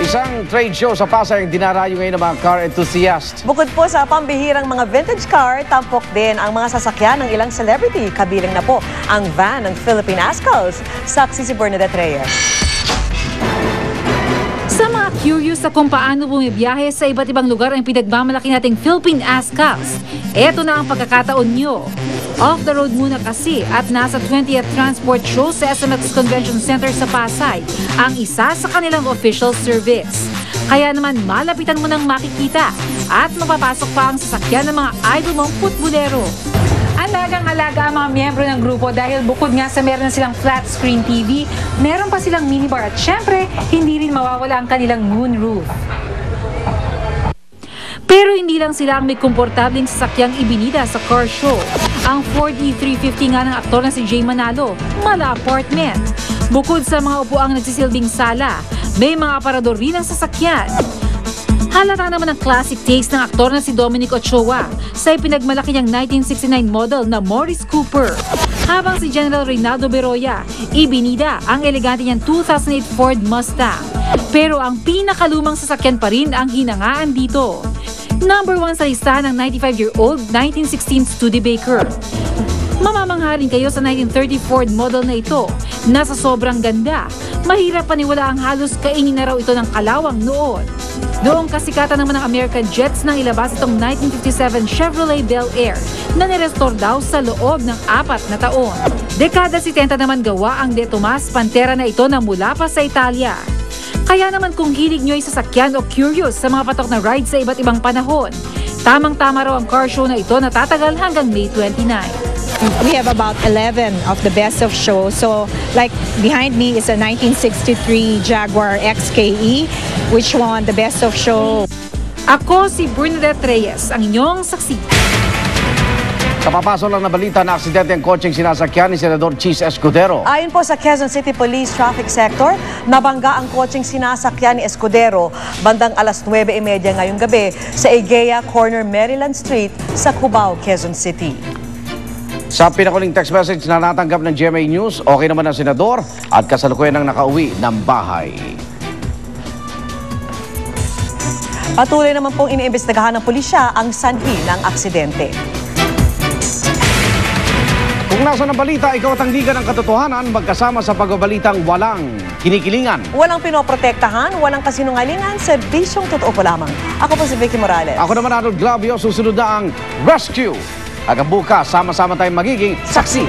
Isang trade show sa Pasay ang dinarayo ngayon ng mga car enthusiast. Bukod po sa pambihirang mga vintage car, tampok din ang mga sasakyan ng ilang celebrity. Kabilang na po ang van ng Philippine Ascals. Saksi si Bernadette Reyes. Sa mga curious sa kung paano bumibiyahe sa iba't ibang lugar ang pinagmamalaki nating Philippine Ascals, eto na ang pagkakataon nyo. Off the road muna kasi at nasa 20th Transport Show sa SMX Convention Center sa Pasay ang isa sa kanilang official service. Kaya naman malapitan mo nang makikita at mapapasok pa ang sasakyan ng mga idol mong putbulero. Alagang-alaga ang mga miyembro ng grupo dahil bukod nga sa meron silang flat screen TV, meron pa silang minibar at syempre, hindi rin mawawala ang kanilang moonroof. Pero hindi lang sila ang may komportabling sasakyang ibinida sa car show. Ang Ford E350 nga ng aktor na si Jay Manalo, mala apartment. Bukod sa mga upuang nagsisilbing sala, may mga aparador rin ang sasakyan. Halata naman ang classic taste ng aktor na si Dominic Ochoa sa ipinagmalaki niyang 1969 model na Morris Cooper. Habang si General Reynaldo Beroya, ibinida ang elegante niyang 2008 Ford Mustang. Pero ang pinakalumang sasakyan pa rin ang hinangaan dito. Number 1 sa listahan ng 95-year-old 1916 Studebaker. Mamamangha rin kayo sa 1930 Ford model na ito na sa sobrang ganda. Mahirap paniwala ang halos kainin na raw ito ng kalawang noon. Noong kasikatan naman ng American Jets nang ilabas itong 1957 Chevrolet Bel Air na nirestore daw sa loob ng 4 na taon. Dekada 70 naman gawa ang De Tomas Pantera na ito na mula pa sa Italia. Kaya naman kung hilig nyo ay sasakyan o curious sa mga patok na ride sa iba't ibang panahon, tamang-tama raw ang car show na ito na tatagal hanggang May 29. We have about 11 of the best of shows. So, like behind me is a 1963 Jaguar XKE, which won the best of show. Ako si Bernadette Reyes, ang inyong saksi. Sa papasok lang na balita na aksidente ang kotseng sinasakyan ni Senador Chis Escudero. Ayon po sa Quezon City Police Traffic Sector, nabangga ang kotseng sinasakyan ni Escudero bandang alas 9:30 ngayong gabi sa Egea Corner Maryland Street sa Cubao, Quezon City. Sa pinakuling text message na natanggap ng GMA News, okay naman ang senador at kasalukuyan nang nakauwi ng bahay. Patuloy naman pong iniimbestigahan ng pulisya ang sanhi ng aksidente. Kung nasa ng balita, ikaw at ang liga ng katotohanan magkasama sa pagbabalitang walang kinikilingan. Walang pinoprotektahan, walang kasinungalingan, serbisyong totoo po lamang. Ako po si Vicky Morales. Ako naman Arnold Glavio, susunod na ang Rescue. Hanggang bukas, sama-sama tayong magiging saksi.